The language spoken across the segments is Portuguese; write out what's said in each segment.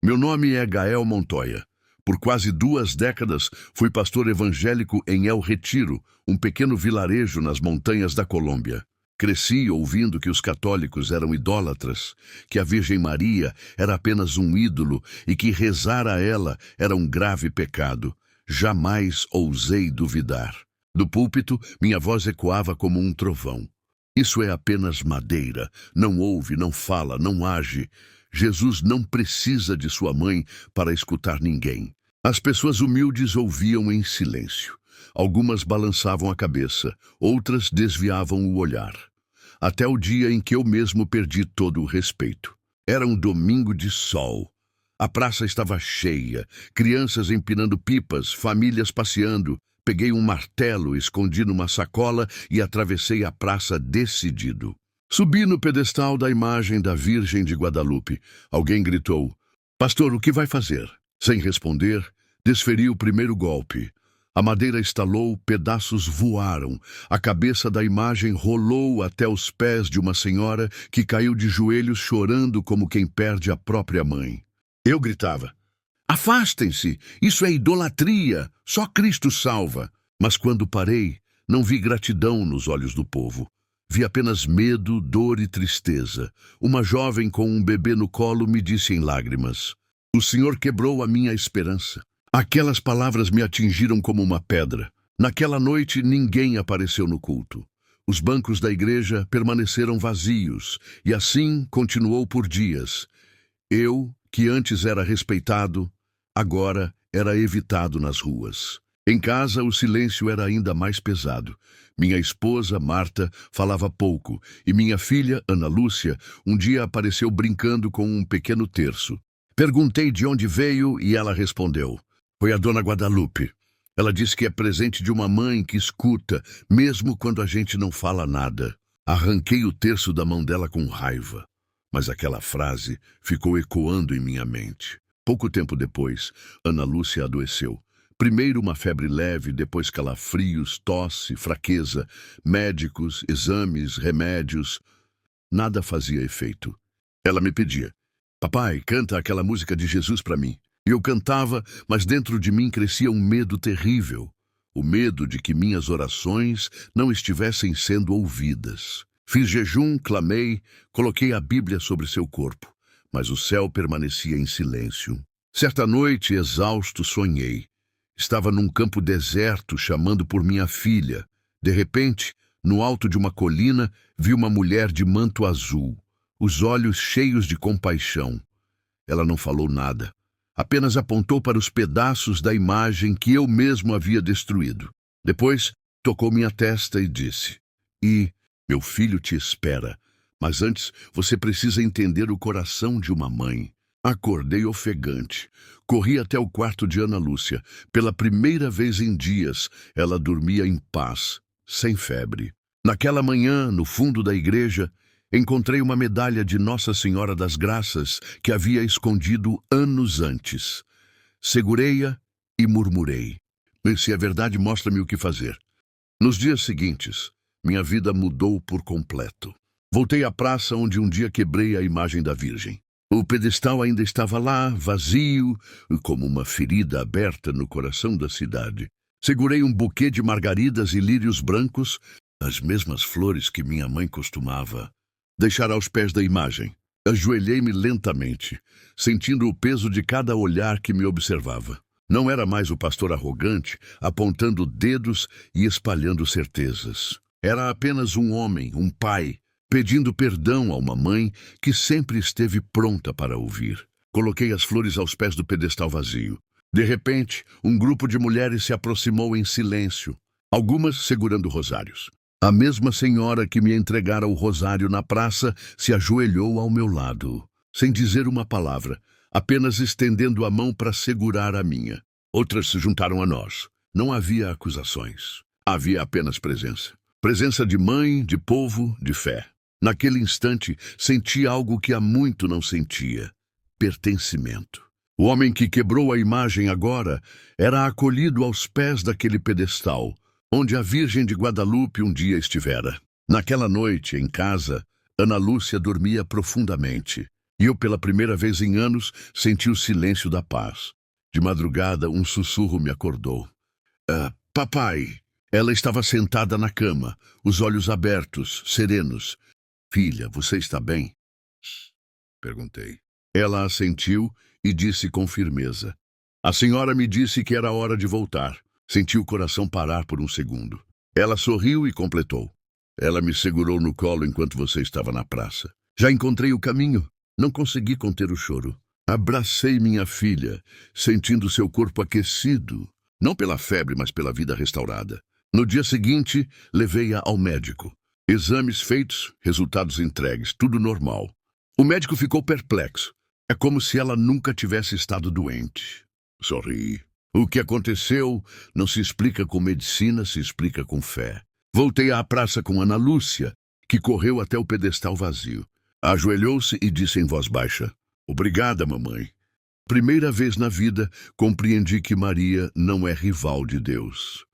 Meu nome é Gael Montoya. Por quase 2 décadas, fui pastor evangélico em El Retiro, um pequeno vilarejo nas montanhas da Colômbia. Cresci ouvindo que os católicos eram idólatras, que a Virgem Maria era apenas um ídolo e que rezar a ela era um grave pecado. Jamais ousei duvidar. Do púlpito, minha voz ecoava como um trovão. Isso é apenas madeira, não ouve, não fala, não age. Jesus não precisa de sua mãe para escutar ninguém. As pessoas humildes ouviam em silêncio. Algumas balançavam a cabeça, outras desviavam o olhar. Até o dia em que eu mesmo perdi todo o respeito. Era um domingo de sol. A praça estava cheia, crianças empinando pipas, famílias passeando. Peguei um martelo, escondi numa sacola e atravessei a praça decidido. Subi no pedestal da imagem da Virgem de Guadalupe. Alguém gritou: "Pastor, o que vai fazer?" Sem responder, desferi o primeiro golpe. A madeira estalou, pedaços voaram. A cabeça da imagem rolou até os pés de uma senhora que caiu de joelhos chorando como quem perde a própria mãe. Eu gritava: "Afastem-se! Isso é idolatria! Só Cristo salva!" Mas quando parei, não vi gratidão nos olhos do povo. Vi apenas medo, dor e tristeza. Uma jovem com um bebê no colo me disse em lágrimas: "O Senhor quebrou a minha esperança." Aquelas palavras me atingiram como uma pedra. Naquela noite, ninguém apareceu no culto. Os bancos da igreja permaneceram vazios, e assim continuou por dias. Eu, que antes era respeitado, agora era evitado nas ruas. Em casa, o silêncio era ainda mais pesado. Minha esposa, Marta, falava pouco, e minha filha, Ana Lúcia, um dia apareceu brincando com um pequeno terço. Perguntei de onde veio e ela respondeu: "Foi a Dona Guadalupe. Ela disse que é presente de uma mãe que escuta, mesmo quando a gente não fala nada." Arranquei o terço da mão dela com raiva, mas aquela frase ficou ecoando em minha mente. Pouco tempo depois, Ana Lúcia adoeceu. Primeiro uma febre leve, depois calafrios, tosse, fraqueza, médicos, exames, remédios. Nada fazia efeito. Ela me pedia: "Papai, canta aquela música de Jesus para mim." E eu cantava, mas dentro de mim crescia um medo terrível. O medo de que minhas orações não estivessem sendo ouvidas. Fiz jejum, clamei, coloquei a Bíblia sobre seu corpo, mas o céu permanecia em silêncio. Certa noite, exausto, sonhei. Estava num campo deserto chamando por minha filha. De repente, no alto de uma colina, vi uma mulher de manto azul, os olhos cheios de compaixão. Ela não falou nada. Apenas apontou para os pedaços da imagem que eu mesmo havia destruído. Depois, tocou minha testa e disse: "Meu filho te espera, mas antes você precisa entender o coração de uma mãe." Acordei ofegante. Corri até o quarto de Ana Lúcia. Pela primeira vez em dias, ela dormia em paz, sem febre. Naquela manhã, no fundo da igreja, encontrei uma medalha de Nossa Senhora das Graças que havia escondido anos antes. Segurei-a e murmurei: "Se é verdade, mostra-me o que fazer." Nos dias seguintes, minha vida mudou por completo. Voltei à praça onde um dia quebrei a imagem da Virgem. O pedestal ainda estava lá, vazio, como uma ferida aberta no coração da cidade. Segurei um buquê de margaridas e lírios brancos, as mesmas flores que minha mãe costumava deixar aos pés da imagem. Ajoelhei-me lentamente, sentindo o peso de cada olhar que me observava. Não era mais o pastor arrogante, apontando dedos e espalhando certezas. Era apenas um homem, um pai, pedindo perdão a uma mãe que sempre esteve pronta para ouvir. Coloquei as flores aos pés do pedestal vazio. De repente, um grupo de mulheres se aproximou em silêncio, algumas segurando rosários. A mesma senhora que me entregara o rosário na praça se ajoelhou ao meu lado, sem dizer uma palavra, apenas estendendo a mão para segurar a minha. Outras se juntaram a nós. Não havia acusações. Havia apenas presença. Presença de mãe, de povo, de fé. Naquele instante, senti algo que há muito não sentia: pertencimento. O homem que quebrou a imagem agora era acolhido aos pés daquele pedestal, onde a Virgem de Guadalupe um dia estivera. Naquela noite, em casa, Ana Lúcia dormia profundamente. E eu, pela primeira vez em anos, senti o silêncio da paz. De madrugada, um sussurro me acordou. Papai! Ela estava sentada na cama, os olhos abertos, serenos. Filha, você está bem? Perguntei. Ela assentiu e disse com firmeza. A senhora me disse que era hora de voltar. Senti o coração parar por um segundo. Ela sorriu e completou. Ela me segurou no colo enquanto você estava na praça. Já encontrei o caminho. Não consegui conter o choro. Abracei minha filha, sentindo seu corpo aquecido, não pela febre, mas pela vida restaurada. No dia seguinte, levei-a ao médico. Exames feitos, resultados entregues, tudo normal. O médico ficou perplexo. É como se ela nunca tivesse estado doente. Sorri. O que aconteceu não se explica com medicina, se explica com fé. Voltei à praça com Ana Lúcia, que correu até o pedestal vazio. Ajoelhou-se e disse em voz baixa, Obrigada, mamãe. Primeira vez na vida, compreendi que Maria não é rival de Deus.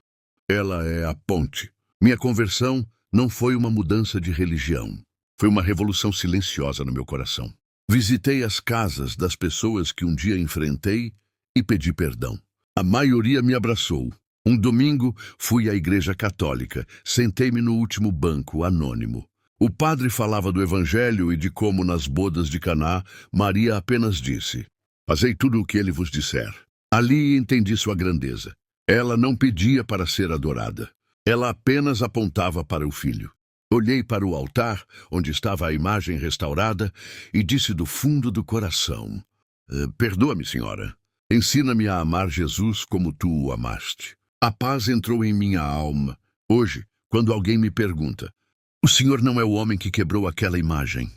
Ela é a ponte. Minha conversão não foi uma mudança de religião. Foi uma revolução silenciosa no meu coração. Visitei as casas das pessoas que um dia enfrentei e pedi perdão. A maioria me abraçou. Um domingo, fui à igreja católica. Sentei-me no último banco, anônimo. O padre falava do evangelho e de como nas bodas de Caná, Maria apenas disse, Fazei tudo o que ele vos disser. Ali entendi sua grandeza. Ela não pedia para ser adorada. Ela apenas apontava para o filho. Olhei para o altar, onde estava a imagem restaurada, e disse do fundo do coração, Perdoa-me, senhora. Ensina-me a amar Jesus como tu o amaste. A paz entrou em minha alma. Hoje, quando alguém me pergunta, O senhor não é o homem que quebrou aquela imagem?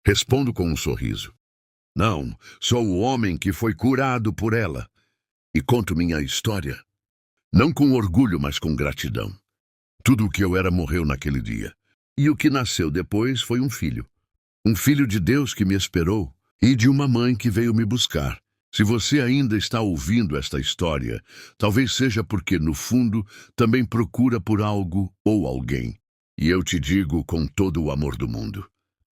Respondo com um sorriso. Não, sou o homem que foi curado por ela. E conto minha história. Não com orgulho, mas com gratidão. Tudo o que eu era morreu naquele dia. E o que nasceu depois foi um filho. Um filho de Deus que me esperou e de uma mãe que veio me buscar. Se você ainda está ouvindo esta história, talvez seja porque, no fundo, também procura por algo ou alguém. E eu te digo com todo o amor do mundo,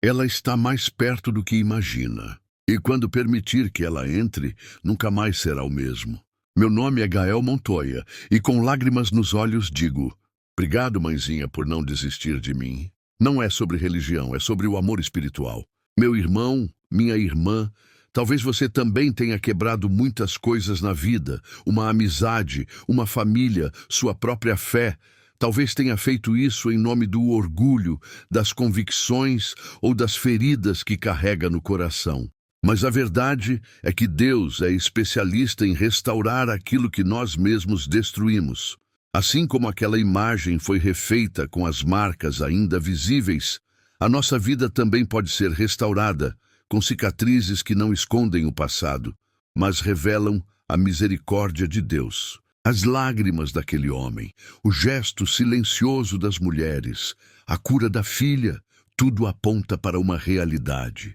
ela está mais perto do que imagina. E quando permitir que ela entre, nunca mais será o mesmo. Meu nome é Gael Montoya, e com lágrimas nos olhos digo, Obrigado, mãezinha, por não desistir de mim. Não é sobre religião, é sobre o amor espiritual. Meu irmão, minha irmã, talvez você também tenha quebrado muitas coisas na vida, uma amizade, uma família, sua própria fé. Talvez tenha feito isso em nome do orgulho, das convicções ou das feridas que carrega no coração. Mas a verdade é que Deus é especialista em restaurar aquilo que nós mesmos destruímos. Assim como aquela imagem foi refeita com as marcas ainda visíveis, a nossa vida também pode ser restaurada, com cicatrizes que não escondem o passado, mas revelam a misericórdia de Deus. As lágrimas daquele homem, o gesto silencioso das mulheres, a cura da filha, tudo aponta para uma realidade.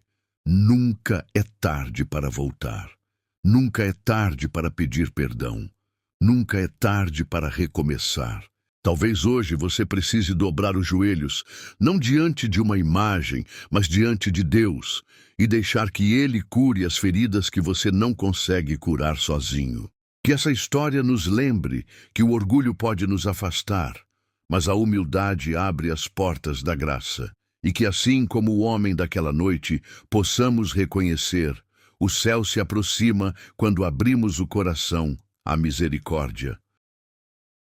Nunca é tarde para voltar. Nunca é tarde para pedir perdão. Nunca é tarde para recomeçar. Talvez hoje você precise dobrar os joelhos, não diante de uma imagem, mas diante de Deus, e deixar que Ele cure as feridas que você não consegue curar sozinho. Que essa história nos lembre que o orgulho pode nos afastar, mas a humildade abre as portas da graça, e que assim como o homem daquela noite, possamos reconhecer, o céu se aproxima quando abrimos o coração à misericórdia.